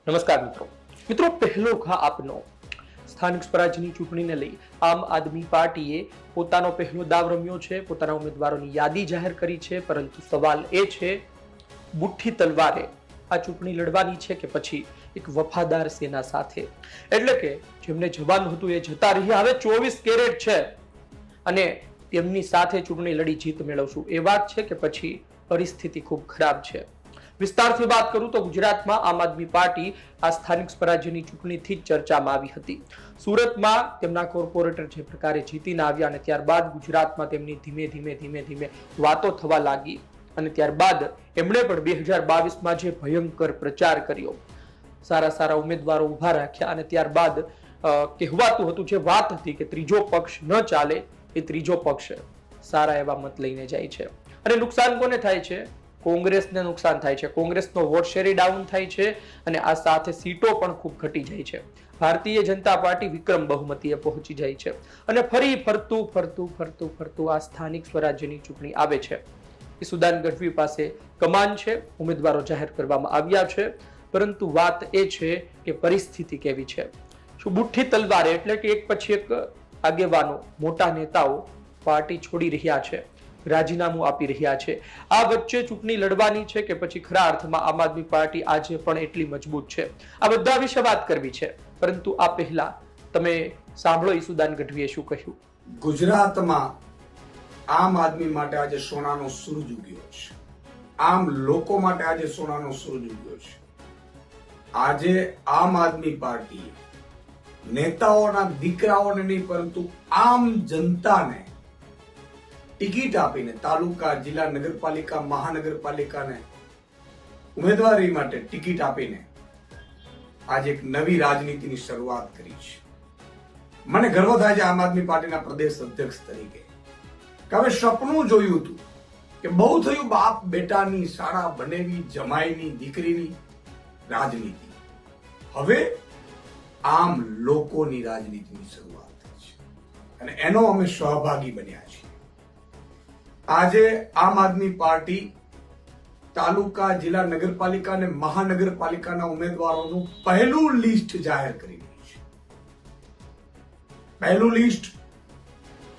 નમસ્કાર મિત્રો પહેલો ઘા આપનો સ્થાનિક સ્વરાજ્યની ચૂંટણીને લઈ આમ આદમી પાર્ટીએ પોતાનો પહેલો દાવ રમ્યો છે, પોતાના ઉમેદવારોની યાદી જાહેર કરી છે, પરંતુ સવાલ એ છે બુઠ્ઠી તલવારે આ ચૂંટણી લડવાની છે કે પછી એક વફાદાર સેના સાથે, એટલે કે જેમને જવાનું હતું એ જતા રહ્યા, હવે 24 કેરેટ છે અને તેમની સાથે ચૂંટણી લડી જીત મેળવશું એ વાત છે કે પછી પરિસ્થિતિ ખૂબ ખરાબ છે। વિસ્તારથી વાત કરું તો ગુજરાતમાં આમ આદમી પાર્ટી આ સ્થાનિક સ્વરાજ્યની ચૂંટણીથી જ ચર્ચામાં આવી હતી। સુરતમાં તેમના કોર્પોરેટર જે પ્રકારે જીતીને આવ્યા અને ત્યારબાદ ગુજરાતમાં તેમની ધીમે ધીમે વાતો થવા લાગી અને ત્યારબાદ એમણે પણ 2022માં જે ભયંકર પ્રચાર કર્યો, સારા ઉમેદવારો ઉભા રાખ્યા અને ત્યારબાદ કહેવાતું હતું, જે વાત હતી કે ત્રીજો પક્ષ ન ચાલે એ ત્રીજો પક્ષ સારા એવા મત લઈને જાય છે અને નુકસાન કોને થાય છે? કોંગ્રેસને નુકસાન થાય છે, કોંગ્રેસનો વોટ શેર ડાઉન થાય છે અને આ સાથે સીટો પણ ખૂબ ઘટી જાય છે। ભારતીય જનતા પાર્ટી વિક્રમ બહુમતીએ પહોંચી જાય છે અને ફરી ફરતું આ સ્થાનિક સ્વરાજ્યની ચૂંટણી આવે છે। ઈસુદાન ગઢવી પાસે કમાન છે, ઉમેદવારો જાહેર કરવામાં આવ્યા છે, પરંતુ વાત એ છે કે પરિસ્થિતિ કેવી છે? શું બુઠ્ઠી તલવારે એટલે કે એક પછી એક આગેવાનો, મોટા નેતાઓ પાર્ટી છોડી રહ્યા છે, રાજીનામું આપી રહ્યા છે? આ વચ્ચે ચૂંટણી લડવાની છે કે પછી ખરા અર્થમાં આમ આદમી પાર્ટી આજે પણ એટલી મજબૂત છે? આ બધા વિશે વાત કરવી છે, પરંતુ આ પહેલા તમે સાંભળો ઈસુદાન ગઢવીએ શું કહ્યું। ગુજરાતમાં આમ આદમી માટે આજે સોનાનો સૂરજ ઉગ્યો છે, આમ લોકો માટે આજે સોનાનો સૂરજ ઉગ્યો છે। આજે આમ આદમી પાર્ટી નેતાઓના દીકરાઓને નહીં પરંતુ આમ જનતાને ટિકિટ આપીને તાલુકા, જિલ્લા, નગરપાલિકા, મહાનગરપાલિકાને ઉમેદવારી માટે ટિકિટ આપીને આજે એક નવી રાજનીતિની શરૂઆત કરી છે। મને ગર્વ થાય છે આમ આદમી પાર્ટીના પ્રદેશ અધ્યક્ષ તરીકે કે હવે સપનું જોયું હતું કે બહુ થયું બાપ બેટાની, શાળા બનેવી, જમાઈની, દીકરીની રાજનીતિ, હવે આમ લોકોની રાજનીતિની શરૂઆત થઈ છે અને એનો અમે સહભાગી બન્યા છીએ। આજે આમ આદમી પાર્ટી તાલુકા, જિલ્લા, નગરપાલિકા અને મહાનગરપાલિકાના ઉમેદવારોનું પહેલું લિસ્ટ જાહેર કરી રહી છે। પહેલું લિસ્ટ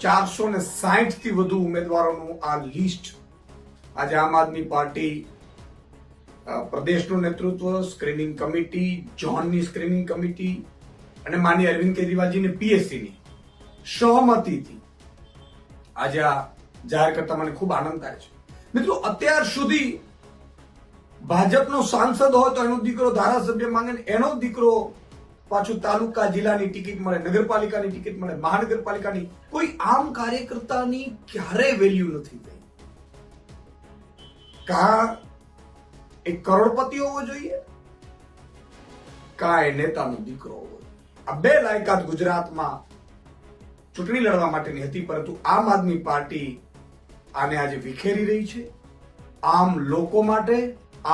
460 થી વધુ ઉમેદવારોનું આ લિસ્ટ આજે આમ આદમી પાર્ટી પ્રદેશનું નેતૃત્વ, સ્ક્રીનિંગ કમિટી, ઝોનની સ્ક્રીનિંગ કમિટી અને માનનીય અરવિંદ કેજરીવાલજીની પીએસસીની સહમતિથી આજે આ જાહેર કરતા મને ખૂબ આનંદ થાય છે। મિત્રો, અત્યાર સુધી ભાજપનો સાંસદ હોય તો એનો દીકરો ધારાસભ્ય માંગે ને એનો દીકરો પાછું તાલુકા, જિલ્લાની ટિકિટ મળે, નગરપાલિકાની ટિકિટ મળે, મહાનગરપાલિકાની, કોઈ આમ કાર્યકર્તાની ક્યારેય વેલ્યુ નથી થઈ। કા એક કરોડપતિ હોવો જોઈએ, કા એ નેતાનો દીકરો હોવો જોઈએ। આ બે લાયકાત ગુજરાતમાં ચૂંટણી લડવા માટેની હતી, પરંતુ આમ આદમી પાર્ટી આને આજે વિખેરી રહી છે। આમ લોકો માટે,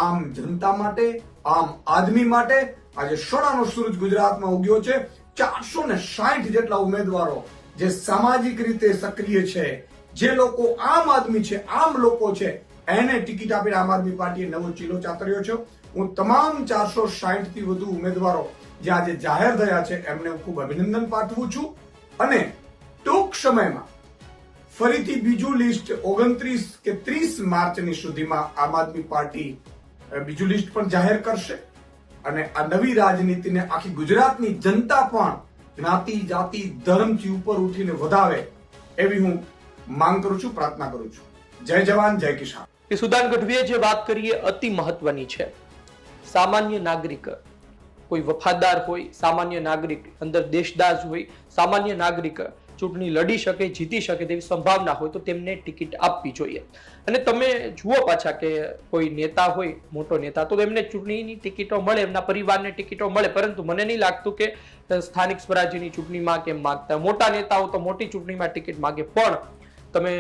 આમ જનતા માટે, આમ આદમી માટે આજે સોનાનો સૂરજ ગુજરાતમાં ઉગ્યો છે। 460 જેટલા ઉમેદવારો જે સામાજિક રીતે સક્રિય છે, જે લોકો આમ આદમી છે, આમ લોકો છે, એને ટિકિટ આપીને આમ આદમી પાર્ટીએ નવો ચીલો ચાતર્યો છે। હું તમામ 460 થી વધુ ઉમેદવારો જે આજે જાહેર થયા છે એમને હું ખૂબ અભિનંદન પાઠવું છું અને ટૂંક સમયમાં ફરીથી બીજું લિસ્ટ 29 કે 30 માર્ચની સુધીમાં આમ આદમી પાર્ટી બીજું લિસ્ટ પણ જાહેર કરશે અને આ નવી રાજનીતિને આખી ગુજરાતની જનતા પણ જ્ઞાતિ, જાતિ, ધર્મથી ઉપર ઉઠીને વધાવે એવી હું માંગ કરું છું, પ્રાર્થના કરું છું। જય જવાન, જય કિસાન। ઈસુદાન ગઢવીએ જે વાત કરી એ અતિ મહત્વની છે। સામાન્ય નાગરિક, કોઈ વફાદાર હોય, સામાન્ય નાગરિક અંદર દેશદાઝ હોય, સામાન્ય નાગરિક ચૂંટણી લડી શકે, જીતી શકે તેવી સંભાવના હોય તો તેમને ટિકિટ આપવી જોઈએ। અને તમે જુઓ પાછા કે કોઈ નેતા હોય, મોટો નેતા, તો એમને ચૂંટણીની ટિકિટો મળે, એમના પરિવારને ટિકિટો મળે, પરંતુ મને નહીં લાગતું કે સ્થાનિક સ્વરાજ્યની ચૂંટણીમાં કેમ માંગતા। મોટા નેતાઓ તો મોટી ચૂંટણીમાં ટિકિટ માંગે, પણ તમે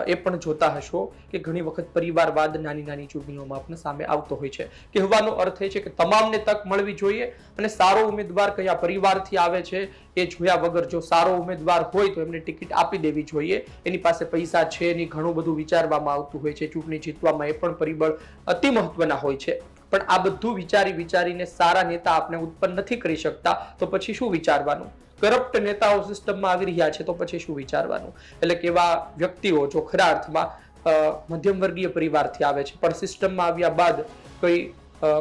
એ પણ જોતા હશો કે ઘણી વખત પરિવારવાદ નાની ચૂંટણીઓમાં પણ સામે આવતો હોય છે। કહેવાનો અર્થ એ છે કે તમામને તક મળવી જોઈએ અને સારો ઉમેદવાર કયા પરિવારથી આવે છે એ જોયા વગર જો સારો ઉમેદવાર હોય તો એમને ટિકિટ આપી દેવી જોઈએ। એની પાસે પૈસા છે, એની ઘણું બધું વિચારવામાં આવતું હોય છે, ચૂંટણી જીતવામાં એ પણ પરિબળ અતિ મહત્વના હોય છે। પણ આ બધું વિચારીને સારા નેતા આપણે ઉત્પન્ન નથી કરી શકતા તો પછી શું વિચારવાનું? કરપ્ટ નેતાઓ સિસ્ટમમાં આવી રહ્યા છે તો પછી શું વિચારવાનું? એટલે કે એવા વ્યક્તિઓ જો ખરા અર્થમાં મધ્યમ વર્ગીય પરિવારથી આવે છે પણ સિસ્ટમમાં આવ્યા બાદ કોઈ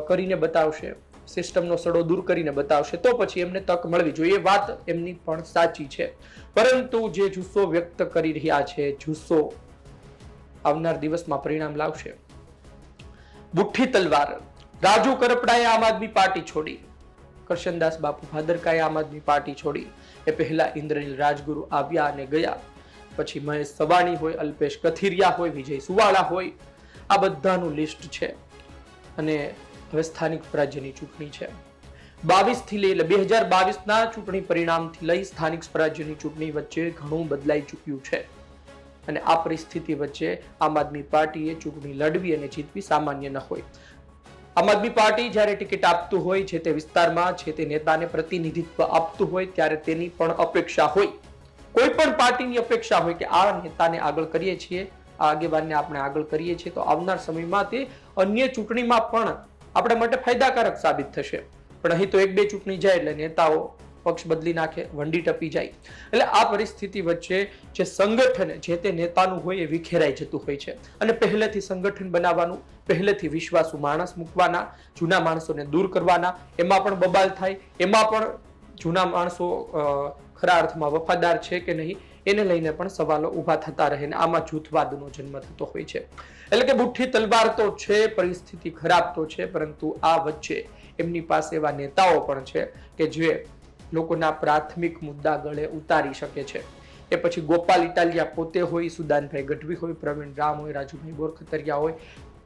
કરીને બતાવશે, સિસ્ટમનો સડો દૂર કરીને બતાવશે તો પછી એમને તક મળવી જોઈએ. વાત એમની પણ સાચી છે, પરંતુ જે જુસ્સો વ્યક્ત કરી રહ્યા છે, જુસ્સો આવનાર દિવસમાં પરિણામ લાવશે. બુઠ્ઠી તલવાર. રાજુ કરપડાએ આમ આદમી પાર્ટી છોડી, કરશનદાસ બાપુ ભાદરકાએ આમ આદમી પાર્ટી છોડી. એ પહેલા ઇન્દ્રનીલ રાજગુરુ આવ્યા અને ગયા. પછી મહેશ સવાણી હોય, અલ્પેશ કથિરિયા હોય, વિજય સુવાળા હોય, આ બધાનું લિસ્ટ છે. અને હવે સ્થાનિક સ્વરાજ્યની ચૂંટણી છે. 22 થી લઈ 2022ના ચૂંટણી પરિણામથી લઈ સ્થાનિક સ્વરાજ્યની ચૂંટણી વચ્ચે ઘણું બદલાઈ ચૂક્યું છે. અને આ પરિસ્થિતિ વચ્ચે આમ આદમી પાર્ટીએ ચૂંટણી લડવી અને જીતવી સામાન્ય ન હોય. આમ આદમી પાર્ટી જ્યારે ટિકિટ આપતું હોય છે તે વિસ્તારમાં છે તે નેતાને પ્રતિનિધિત્વ આપતું હોય ત્યારે તેની પણ અપેક્ષા હોય, કોઈ પણ પાર્ટીની અપેક્ષા હોય કે આ નેતાને આગળ કરીએ છીએ, આ આગેવાનને આપણે આગળ કરીએ છીએ તો આવનાર સમયમાં તે અન્ય ચૂંટણીમાં પણ આપણે માટે ફાયદાકારક સાબિત થશે. પણ અહીં તો એક બે ચૂંટણી જાય એટલે નેતાઓ પક્ષ બદલી નાખે, વંડી ટપી જાય. એટલે આ પરિસ્થિતિ વચ્ચે જે સંગઠન જે તે નેતાનું હોય એ વિખેરાઈ જતું હોય છે. અને પહેલેથી સંગઠન બનાવવાનું, પહેલેથી વિશ્વાસુ માણસ મૂકવાના, જૂના માણસોને દૂર કરવાના, એમાં પણ બબાલ થાય, એમાં પણ જૂના માણસો ખરા અર્થમાં વફાદાર છે કે નહીં એને લઈને પણ સવાલો ઊભા થતા રહે. આમાં જૂથવાદનો જન્મ થતો હોય છે. એટલે કે બુઠ્ઠી તલવાર તો છે, પરિસ્થિતિ ખરાબ તો છે, પરંતુ આ વચ્ચે એમની પાસે એવા નેતાઓ પણ છે કે જે લોકોના પ્રાથમિક મુદ્દા ગળે ઉતારી શકે છે. એ પછી ગોપાલ ઇટાલિયા પોતે હોય, સુદાનભાઈ ગઢવી હોય, પ્રવીણ રામ હોય, રાજુભાઈ બોરખતરિયા હોય,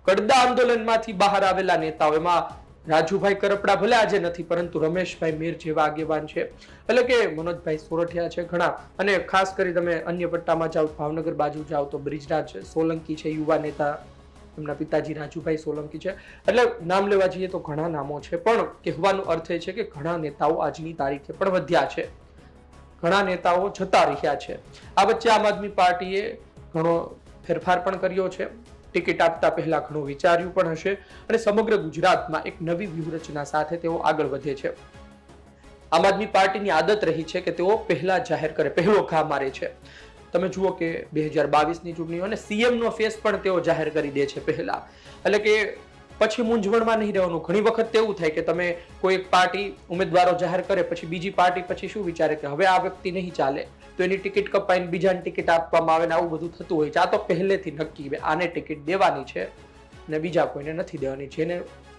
કડદા આંદોલનમાંથી બહાર આવેલા નેતાઓ, એમાં રાજુભાઈ કરપડા ભલે આજે નથી પરંતુ રમેશભાઈ મીર જેવા આગેવાન છે. એટલે કે મનોજભાઈ સોરઠિયા છે ઘણા. અને ખાસ કરી તમે અન્ય પટ્ટામાં જાઓ, ભાવનગર બાજુ જાઓ તો બ્રિજરાજ સોલંકી છે, યુવા નેતા, એમના પિતાજી રાજુભાઈ સોલંકી છે. એટલે નામ લેવા જઈએ તો ઘણા નામો છે, પણ કહેવાનો અર્થ એ છે કે ઘણા નેતાઓ આજની તારીખે પણ વધ્યા છે, ઘણા નેતાઓ જતા રહ્યા છે. આ વચ્ચે આમ આદમી પાર્ટીએ ઘણો ફેરફાર પણ કર્યો છે. ટિકિટ આપતા પહેલા ઘણું વિચાર્યું પણ હશે અને સમગ્ર ગુજરાતમાં એક નવી વ્યૂહરચના સાથે તેઓ આગળ વધે છે. આમ આદમી પાર્ટીની આદત રહી છે કે તેઓ પહેલા જાહેર કરે, પહેલો ઘા મારે છે. તમે જુઓ કે 2022ની ચૂંટણીઓ અને સીએમ નો ફેસ પણ તેઓ જાહેર કરી દે છે પહેલા. એટલે કે પછી મૂંઝવણમાં નહીં રહેવાનું. ઘણી વખત એવું થાય કે તમે કોઈ એક પાર્ટી ઉમેદવારો જાહેર કરે પછી બીજી પાર્ટી પછી શું વિચારે કે હવે આ વ્યક્તિ નહીં ચાલે તો એની ટિકિટ કપાઈને બીજાને ટિકિટ આપવામાં આવે ને આવું બધું થતું હોય છે. આ તો પહેલેથી નક્કી આને ટિકિટ દેવાની છે ને બીજા કોઈને નથી દેવાની, જેને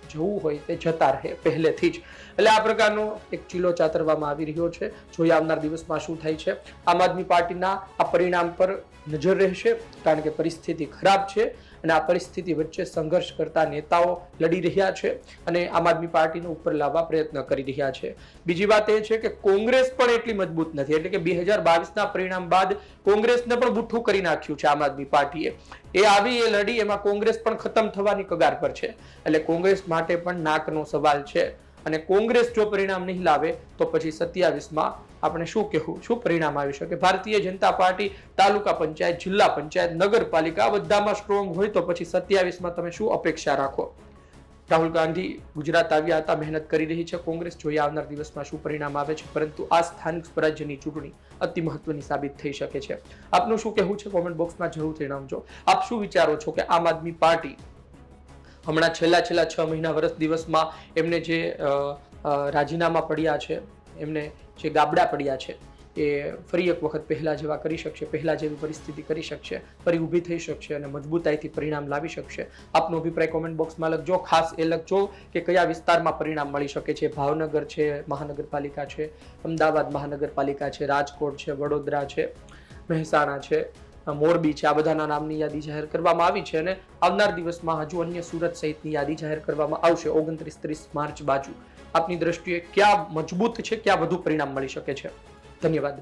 જવું હોય તે જતા રહે પહેલેથી જ. એટલે આ પ્રકારનો એક ચીલો ચાતરવામાં આવી રહ્યો છે. જોઈએ આવનાર દિવસમાં શું થાય છે. આમ આદમી પાર્ટીના આ પરિણામ પર નજર રહેશે, કારણ કે પરિસ્થિતિ ખરાબ છે અને આ પરિસ્થિતિ વચ્ચે સંઘર્ષ કરતા નેતાઓ લડી રહ્યા છે અને આમ આદમી પાર્ટીને ઉપર લાવવા પ્રયત્ન કરી રહ્યા છે. બીજી વાત એ છે કે કોંગ્રેસ પણ એટલી મજબૂત નથી. એટલે કે 2022ના પરિણામ બાદ કોંગ્રેસને પણ બુઠ્ઠું કરી નાખ્યું છે આમ આદમી પાર્ટીએ. એ આવી એ લડી, એમાં કોંગ્રેસ પણ ખતમ થવાની કગાર પર છે. એટલે કોંગ્રેસ માટે પણ નાકનો સવાલ છે અને કોંગ્રેસ જો પરિણામ નહીં લાવે તો પછી 27માં આપણે શું કહેવું, શું પરિણામ આવી શકે. ભારતીય જનતા પાર્ટી તાલુકા પંચાયત, જિલ્લા પંચાયત, નગરપાલિકા બધામાં સ્ટ્રોંગ હોય તો પછી 27માં તમે શું અપેક્ષા રાખો. રાહુલ ગાંધી ગુજરાત આવ્યા હતા, મહેનત કરી રહી છે કોંગ્રેસ. જોઈએ આવનાર દિવસમાં શું પરિણામ આવે છે, પરંતુ આ સ્થાનિક સ્વરાજ્યની ચૂંટણી અતિ મહત્વની સાબિત થઈ શકે છે. આપનું શું કહેવું છે કોમેન્ટ બોક્સમાં જરૂરથી જણાવજો. આપ શું વિચારો છો કે આમ આદમી પાર્ટી હમણાં છેલ્લા 6 મહિના વર્ષ દિવસમાં એમને જે રાજીનામા પડ્યા છે, એમને જે ગાબડા પડ્યા છે, એ ફરી એક વખત પહેલા જેવા કરી શકશે, પહેલા જેવી પરિસ્થિતિ કરી શકશે, ફરી ઊભી થઈ શકશે અને મજબૂતાઈથી પરિણામ લાવી શકશે. આપનો અભિપ્રાય કોમેન્ટ બોક્સમાં લખજો. ખાસ એ લખજો કે કયા વિસ્તારમાં પરિણામ મળી શકે છે. ભાવનગર છે, મહાનગરપાલિકા છે, અમદાવાદ મહાનગરપાલિકા છે, રાજકોટ છે, વડોદરા છે, મહેસાણા છે, મોરબી છે, આ બધાના નામની યાદી જાહેર કરવામાં આવી છે અને આવનાર દિવસમાં હજુ અન્ય સુરત સહિતની યાદી જાહેર કરવામાં આવશે 29-30 માર્ચ બાજુ. આપની દ્રષ્ટિએ ક્યાં મજબૂત છે, ક્યાં વધુ પરિણામ મળી શકે છે. ધન્યવાદ.